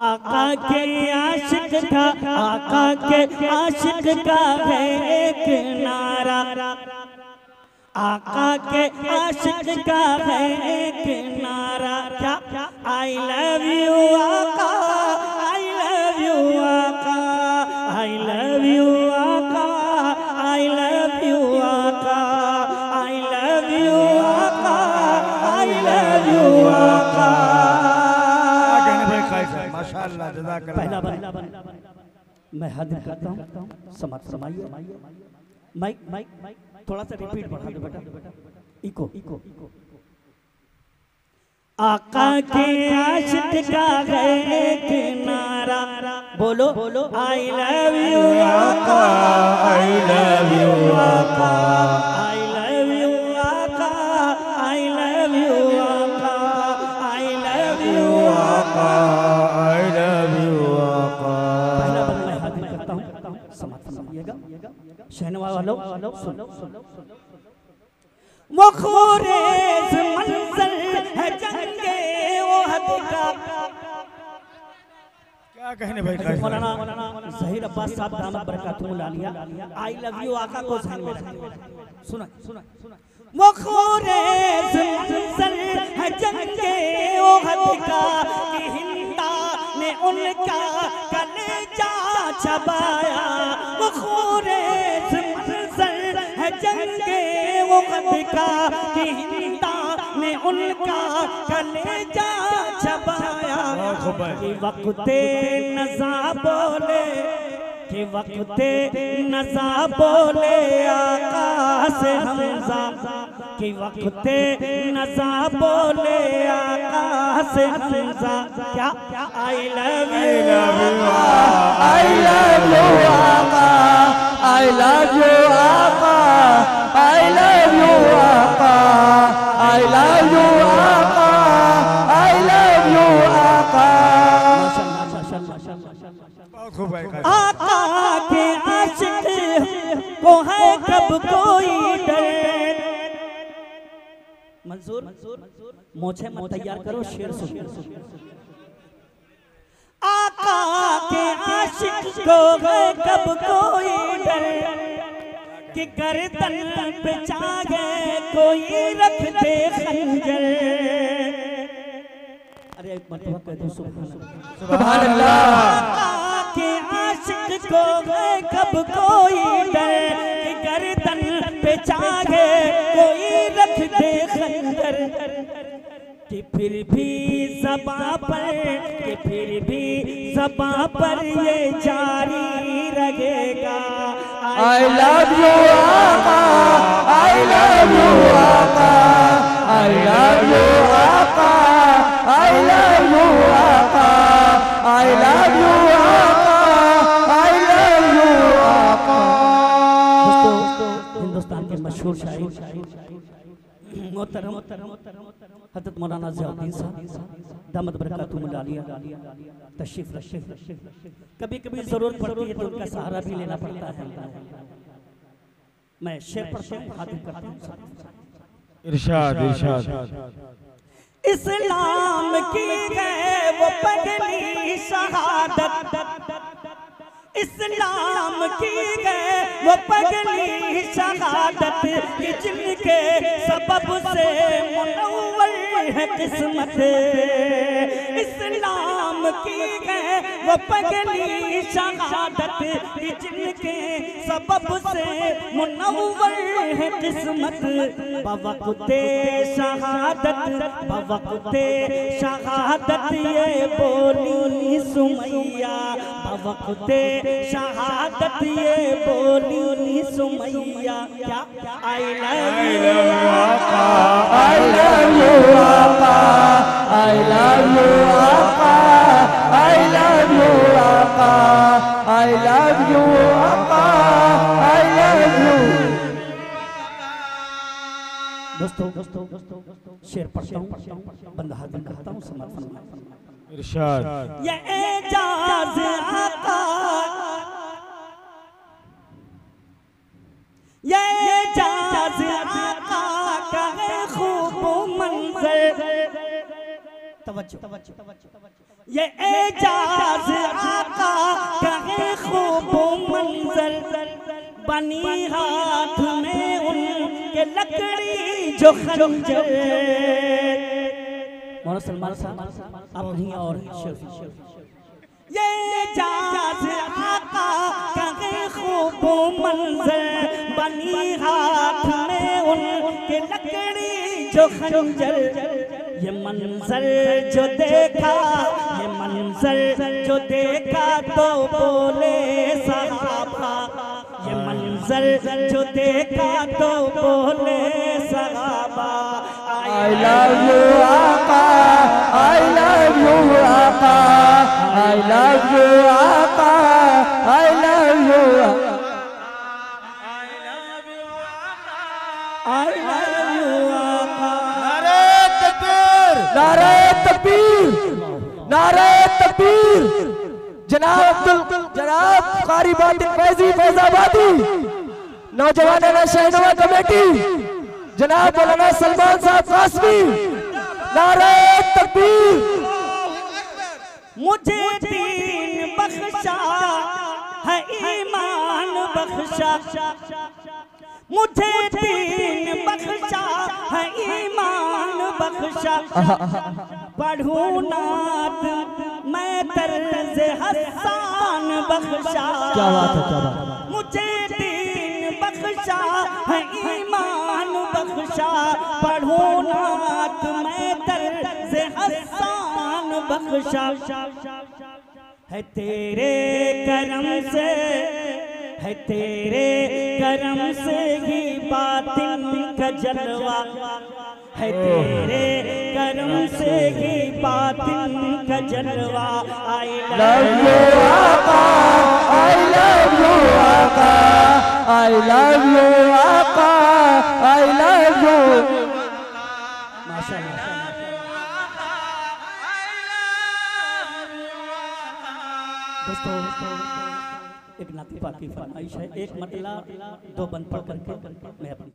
आका के आशिक का, आका के आशिक का है एक नारा, आका के आशिक का है एक नारा। क्या? आई लव यू आका, आई लव यू आका, आई लव यू आका, आई लव यू आका, आई लव यू आका, आई लव यू आका। माशाअल्लाह, जज़ाकल्लाह। पहला बन मैं हाजिर करता हूँ, समाप्त समाइए। माइक माइक थोड़ा सा रिपीट बढ़ा दो बेटा, इको इको। आका के आशिक का है एक नारा, बोलो बोलो आई लव यू आका, आई लव यू आका, आई लव यू आका, आई लव यू आका, आई लव यू आका, आई लव यू आका। पहला बंद मैं हाजिर करता हूँ, समाप्त समाइएगा। शहनवा वालों सुनो, वो खुरेज मंजर है जंगे ओहद का। क्या कहने भाई? मौलाना ज़हीर अब्बास साहब दामत बरकातुहुल आलिया आई लव यू आका को ध्यान में रखें। सुना सुना, वो खुरेज मंजर है जंगे ओहद का कि हिंदा ने उनका कलेजा चबाया। वो खुरेज मंजर है जंगे ओहद का कि हिंदा ने उनका कलेजा चबाया। कि वक्ते नज़ा बोले, कि वक्ते नज़ा बोले आका से हमजा, कि वक्ते नज़ा बोले आका से हमजा। क्या? आई लव यू आका, आई लव यू आका, आई लव यू आका, आई लव यू आका, आई लव यू आका, आई लव यू आका। आका के आशिक को है कब कोई डर। मंजूर मोछे मत तैयार करो, शेर सुन। आका के आशिक को है कब कोई डर कि गर्दन पे चाहे कोई रख दे खंजर। अरे एक मरतबा कह दो सुभान अल्लाह। आका के आशिक को है कब कोई डर कि गर्दन पे चाहे कोई रख दे खंजर। कि फिर भी ज़बां पर, कि फिर भी ज़बां पर ये जारी रहेगा। आई लव यू आका, आई लव यू आका, आई लव यू आका, आई लव यू आका, आई लव यू आका, आई लव यू आका। दोस्तों, हिंदुस्तान के मशहूर शायर मोहतरम हज़रत मौलाना ज़ियाउद्दीन साहब दामत बरकातुहुल आलिया तशरीफ रखे। कभी कभी जरूरत पड़ती है तो उनका सहारा भी लेना पड़ता है। मैं शेर पढ़ता हूँ, हाजिर करता हूँ। इरशाद इरशाद। इस्लाम की है वो पगली शहादत, इस्लाम की है वो पगली शहादत कि जिनके सबब से मुनव्वर है किस्मत। इस्लाम की है वो पगली शहादत कि जिनके सबब से मुनव्वर है किस्मत। बवक्ते शहादत, बवक्ते शहादत ये बोली सुमैया, बवक्ते शहादत ये बोली सुमैया। क्या? आई लव यू आका, आई लव यू आका, आई लव यू आका, आई लव यू आका, आई लव यू आका, आई लव यू। दोस्तों शेर पढ़ता हूँ, बंदा हाजिर करता हूँ, समर्थन। इरशाद। ये एजाज आका, ये एजाज आका का है खूब मंजर। ये एजाज आका कहे खूब मंजर बनी हाथ में उनके लकड़ी जो खंजर। मौलाना सलमान साहब आप नहीं और ये एजाज आका कहे खूब मंजर बनी हाथ में उनके लकड़ी जो खंजर। ये मंजर जो देखा, ये मंजर जो देखा तो बोले सहाबा, ये मंजर जो देखा तो बोले सहाबा। I love you आका, I love you आका, I love you आका, I love you आका, I love you आका। नारे तकबीर, नारे तकबीर। जनाब कारी बातिन फैजी फैजाबादी, नौजवान शहनुमा कमेटी, जनाब मौलाना सलमान साहब कासमी, नारे तकबीर। मुझे दीन बख्शा है ईमान बख्शा, मुझे दीन बख्शा है ईमान बख्शा। पढ़ूं नात मैं तर्ज हसान बख्शा। क्या बात है, क्या बात है। मुझे दीन बख्शा है ईमान बख्शा। पढ़ूं नात मैं तर्ज हसान बख्शा। है तेरे करम से, है तेरे करम से ही बातिन का जलवा, है तेरे करम से ही बातिन का जलवा। आई लव यू आका, आई लव यू आका, आई लव यू आका, आई लव यू। माशाअल्लाह। दोस्तों एक नाती पाकी फरमाइश है, एक मतला दो बंद पढ़ करके मैं अपनी